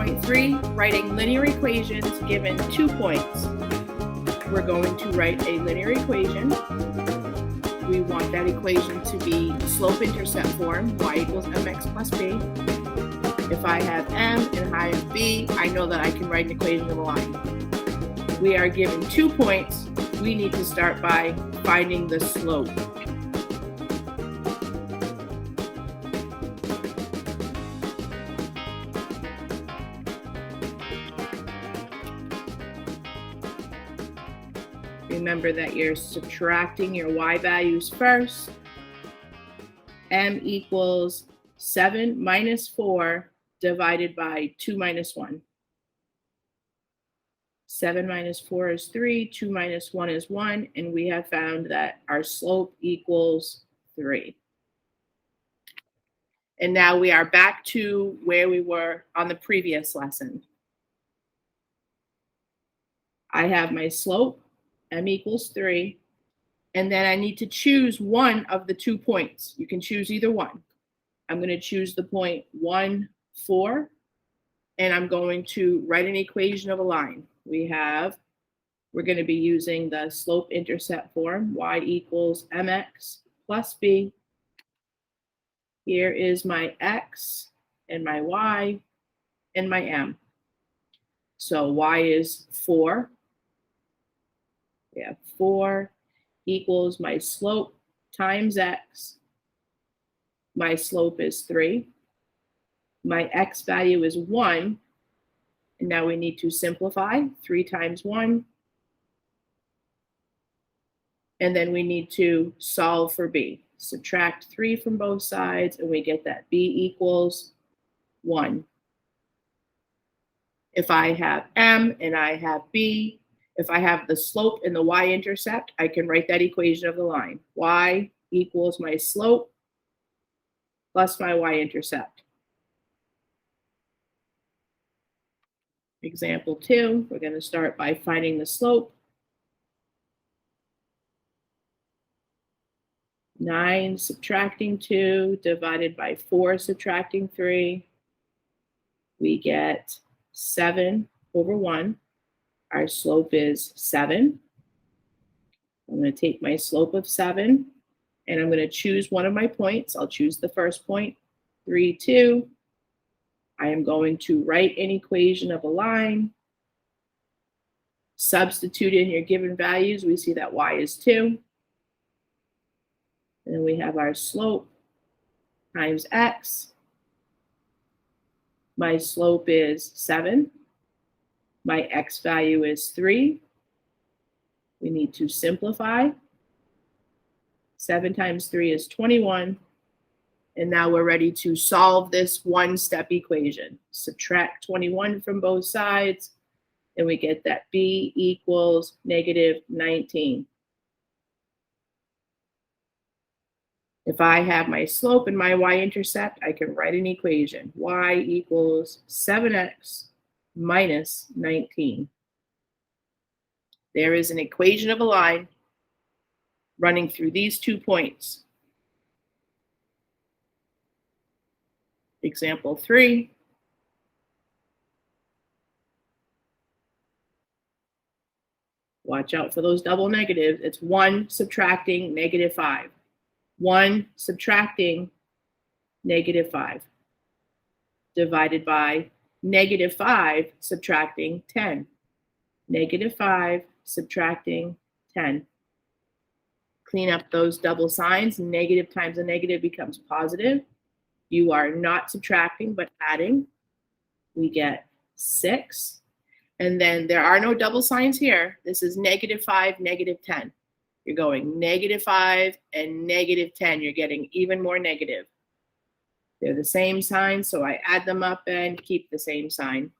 2.3, writing linear equations given 2 points. We're going to write a linear equation. We want that equation to be slope-intercept form, y equals mx plus b. If I have m and I have b, I know that I can write an equation of a line. We are given 2 points. We need to start by finding the slope. Remember that you're subtracting your y values first. M equals 7 minus 4 divided by 2 minus 1. 7 minus 4 is 3, 2 minus 1 is 1, and we have found that our slope equals 3. And now we are back to where we were on the previous lesson. I have my slope, m equals 3, and then I need to choose one of the 2 points. You can choose either one. I'm going to choose the point 1, 4, and I'm going to write an equation of a line. We're going to be using the slope-intercept form, y equals mx plus b. Here is my x and my y and my m. So y is 4. We have 4 equals my slope times x. My slope is 3. My x value is 1. And now we need to simplify. 3 times 1. And then we need to solve for b. Subtract 3 from both sides, and we get that b equals 1. If I have m and I have b, if I have the slope and the y-intercept, I can write that equation of the line. Y equals my slope plus my y-intercept. Example 2, we're going to start by finding the slope. 9 subtracting 2 divided by 4 subtracting 3. We get 7 over 1. Our slope is 7. I'm going to take my slope of 7, and I'm going to choose one of my points. I'll choose the first point, 3, 2. I am going to write an equation of a line. Substitute in your given values. We see that y is 2. And then we have our slope times x. My slope is 7. My x value is 3. We need to simplify. 7 times 3 is 21. And now we're ready to solve this one-step equation. Subtract 21 from both sides, and we get that b equals negative 19. If I have my slope and my y-intercept, I can write an equation. Y equals 7x minus 19. There is an equation of a line running through these 2 points. Example 3. Watch out for those double negatives. It's 1 subtracting negative 5. 1 subtracting negative 5 divided by negative 5 subtracting 10. Negative 5 subtracting 10. Clean up those double signs. Negative times a negative becomes positive. You are not subtracting, but adding. We get 6. And then there are no double signs here. This is negative 5, negative 10. You're going negative 5 and negative 10. You're getting even more negative. They're the same sign, so I add them up and keep the same sign.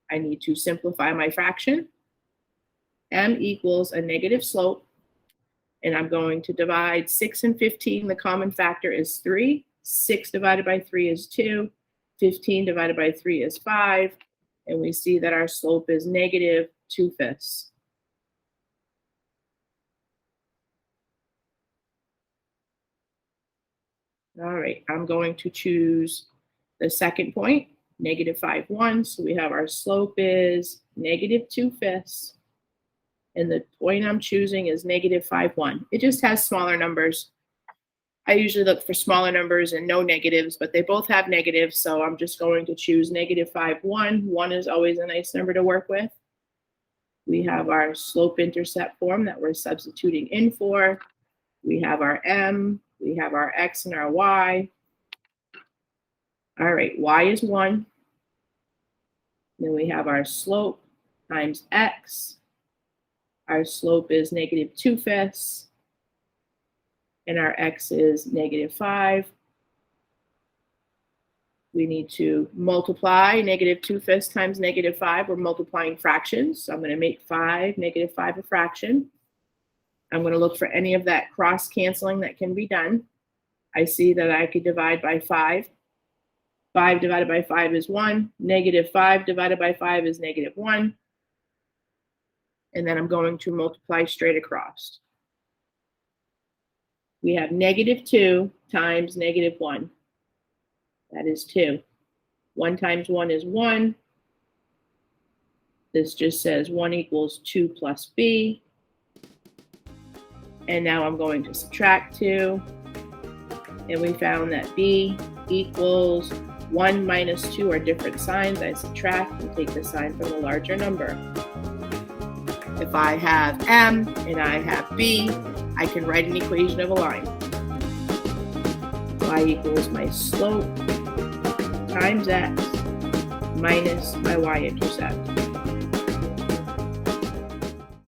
I need to simplify my fraction. M equals a negative slope, and I'm going to divide 6 and 15. The common factor is 3. 6 divided by 3 is 2. 15 divided by 3 is 5. And we see that our slope is negative 2/5. All right, I'm going to choose the second point. negative 5, 1. So we have our slope is negative 2/5. And the point I'm choosing is negative 5, 1. It just has smaller numbers. I usually look for smaller numbers and no negatives, but they both have negatives. So I'm just going to choose negative 5, 1. 1 is always a nice number to work with. We have our slope-intercept form that we're substituting in for. We have our m, we have our x and our y. All right, y is 1. Then we have our slope times x. Our slope is negative 2/5. And our x is negative 5. We need to multiply negative 2/5 times negative 5. We're multiplying fractions. So I'm going to make negative 5 a fraction. I'm going to look for any of that cross canceling that can be done. I see that I could divide by 5. 5 divided by 5 is 1. Negative 5 divided by 5 is negative 1. And then I'm going to multiply straight across. We have negative 2 times negative 1. That is 2. 1 times 1 is 1. This just says 1 equals 2 plus b. And now I'm going to subtract 2. And we found that b equals 1 minus 2 are different signs. I subtract and take the sign from the larger number. If I have m and I have b, I can write an equation of a line. Y equals my slope times x minus my y-intercept.